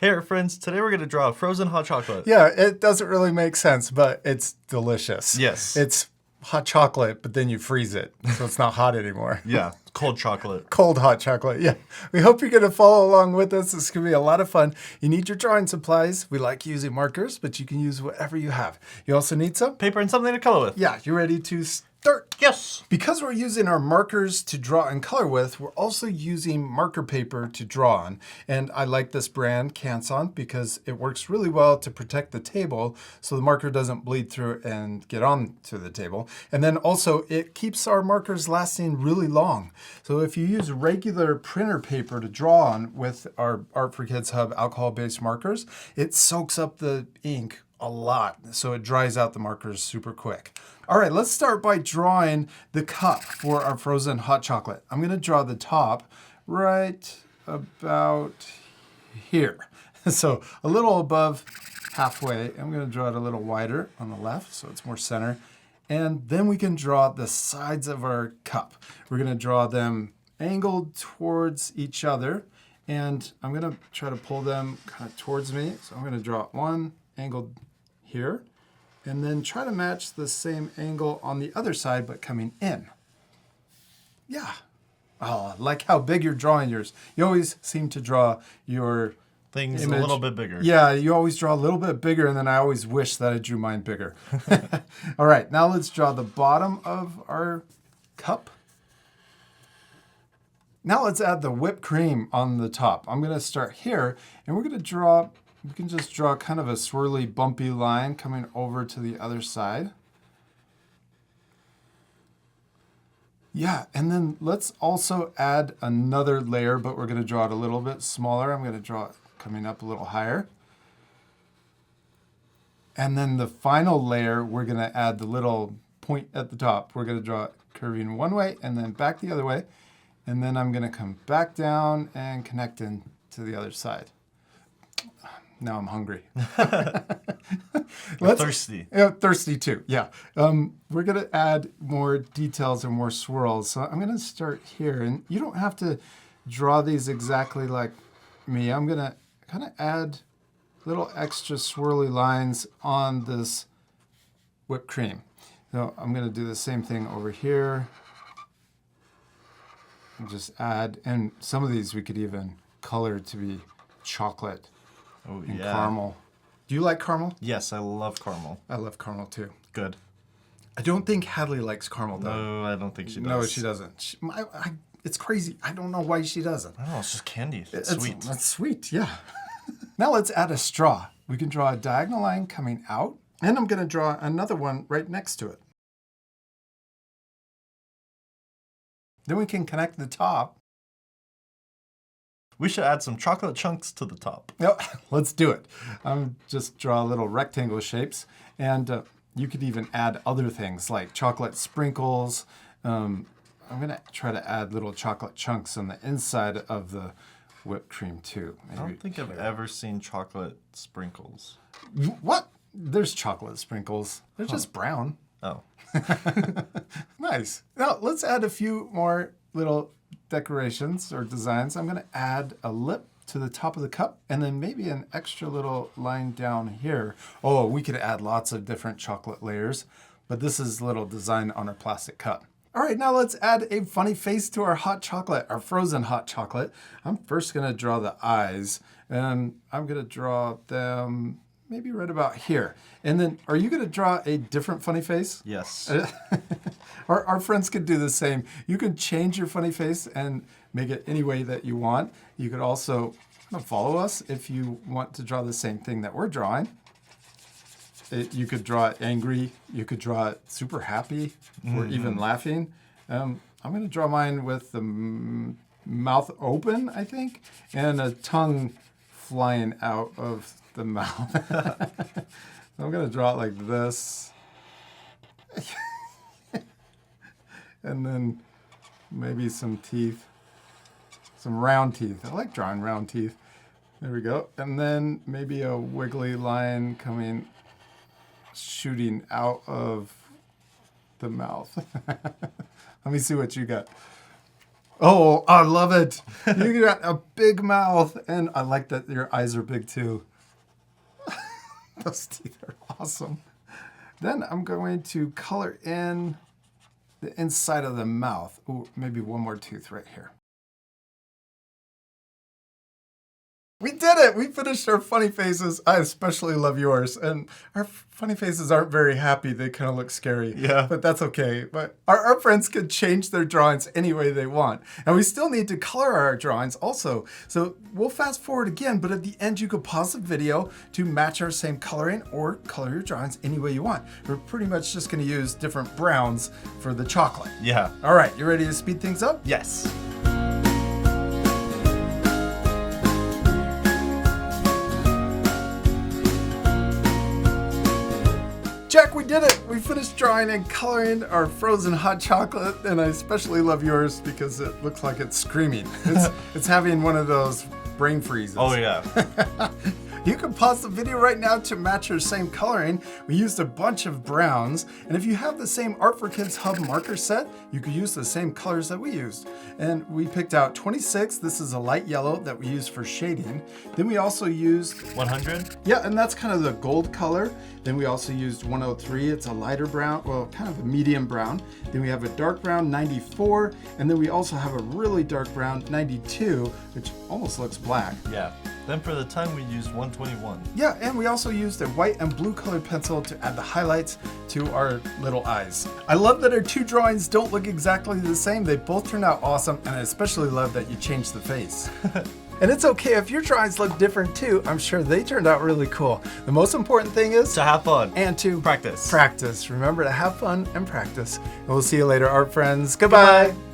Hey our friends, today we're going to draw frozen hot chocolate. Yeah, it doesn't really make sense, but it's delicious. Yes. It's hot chocolate, but then you freeze it, so it's not hot anymore. Yeah, cold chocolate. Cold hot chocolate, yeah. We hope you're going to follow along with us. It's going to be a lot of fun. You need your drawing supplies. We like using markers, but you can use whatever you have. You also need some Paper and something to color with. Yeah, you ready to start? Yes. Because we're using our markers to draw and color with, we're also using marker paper to draw on. And I like this brand, Canson, because it works really well to protect the table so the marker doesn't bleed through and get onto the table. And then also it keeps our markers lasting really long. So if you use regular printer paper to draw on with our Art for Kids Hub alcohol-based markers, it soaks up the ink a lot, so it dries out the markers super quick. All right, let's start by drawing the cup for our frozen hot chocolate. I'm going to draw the top right about here. So a little above halfway. I'm going to draw it a little wider on the left so it's more center. And then we can draw the sides of our cup. We're going to draw them angled towards each other. And I'm going to try to pull them kind of towards me. So I'm going to draw one angled here, and then try to match the same angle on the other side, but coming in. Yeah. Oh, I like how big you're drawing yours. You always seem to draw your Things image a little bit bigger. Yeah, you always draw a little bit bigger, and then I always wish that I drew mine bigger. All right, now let's draw the bottom of our cup. Now let's add the whipped cream on the top. I'm going to start here, and we're going to draw, we can just draw kind of a swirly, bumpy line coming over to the other side. Yeah, and then let's also add another layer, but we're going to draw it a little bit smaller. I'm going to draw it coming up a little higher. And then the final layer, we're going to add the little point at the top. We're going to draw it curving one way and then back the other way. And then I'm going to come back down and connect in to the other side. Now I'm hungry. Thirsty. Yeah, thirsty too, yeah. We're going to add more details and more swirls. So I'm going to start here. And you don't have to draw these exactly like me. I'm going to kind of add little extra swirly lines on this whipped cream. So I'm going to do the same thing over here. And just add, and some of these we could even color to be chocolate and caramel. Do you like caramel? Yes, I love caramel. I love caramel too. Good. I don't think Hadley likes caramel though. No, I don't think she does. No, she doesn't. It's crazy. I don't know why she doesn't. I don't know, it's just candy. It's sweet. It's sweet, yeah. Now let's add a straw. We can draw a diagonal line coming out, and I'm going to draw another one right next to it. Then we can connect the top. We should add some chocolate chunks to the top. Yep, let's do it. Just draw little rectangle shapes, and you could even add other things like chocolate sprinkles. I'm going to try to add little chocolate chunks on the inside of the whipped cream too. I don't think I've ever seen chocolate sprinkles. What? There's chocolate sprinkles. They're just brown. Oh. Nice. Now let's add a few more little decorations or designs. I'm going to add a lip to the top of the cup and then maybe an extra little line down here. Oh, we could add lots of different chocolate layers, but this is a little design on our plastic cup. All right, now let's add a funny face to our hot chocolate, our frozen hot chocolate. I'm first going to draw the eyes, and I'm going to draw them maybe right about here. And then, are you going to draw a different funny face? Yes. Our friends could do the same. You can change your funny face and make it any way that you want. You could also follow us if you want to draw the same thing that we're drawing. You could draw it angry. You could draw it super happy or even laughing. I'm going to draw mine with the mouth open, I think, and a tongue flying out of the mouth. I'm going to draw it like this. And then maybe some teeth, some round teeth. I like drawing round teeth. There we go. And then maybe a wiggly line shooting out of the mouth. Let me see what you got. Oh, I love it. You got a big mouth, and I like that your eyes are big too. Those teeth are awesome. Then I'm going to color in the inside of the mouth. Ooh, maybe one more tooth right here. We did it! We finished our funny faces. I especially love yours. And our funny faces aren't very happy. They kind of look scary. Yeah. But that's okay. But our friends can change their drawings any way they want. And we still need to color our drawings also. So we'll fast forward again, but at the end you could pause the video to match our same coloring or color your drawings any way you want. We're pretty much just going to use different browns for the chocolate. Yeah. All right, you ready to speed things up? Yes. Jack, we did it! We finished drawing and coloring our frozen hot chocolate, and I especially love yours because it looks like it's screaming. It's having one of those brain freezes. Oh yeah. You can pause the video right now to match your same coloring. We used a bunch of browns, and if you have the same Art for Kids Hub marker set, you could use the same colors that we used. And we picked out 26. This is a light yellow that we used for shading. Then we also used 100? Yeah, and that's kind of the gold color. Then we also used 103. It's a lighter brown, well, kind of a medium brown. Then we have a dark brown, 94. And then we also have a really dark brown, 92, which almost looks black. Yeah. Then for the tongue, we used 121. Yeah, and we also used a white and blue colored pencil to add the highlights to our little eyes. I love that our two drawings don't look exactly the same. They both turned out awesome, and I especially love that you changed the face. And it's okay if your drawings look different too. I'm sure they turned out really cool. The most important thing is To have fun. and to Practice. Practice. Remember to have fun and practice. And we'll see you later, art friends. Goodbye. Goodbye.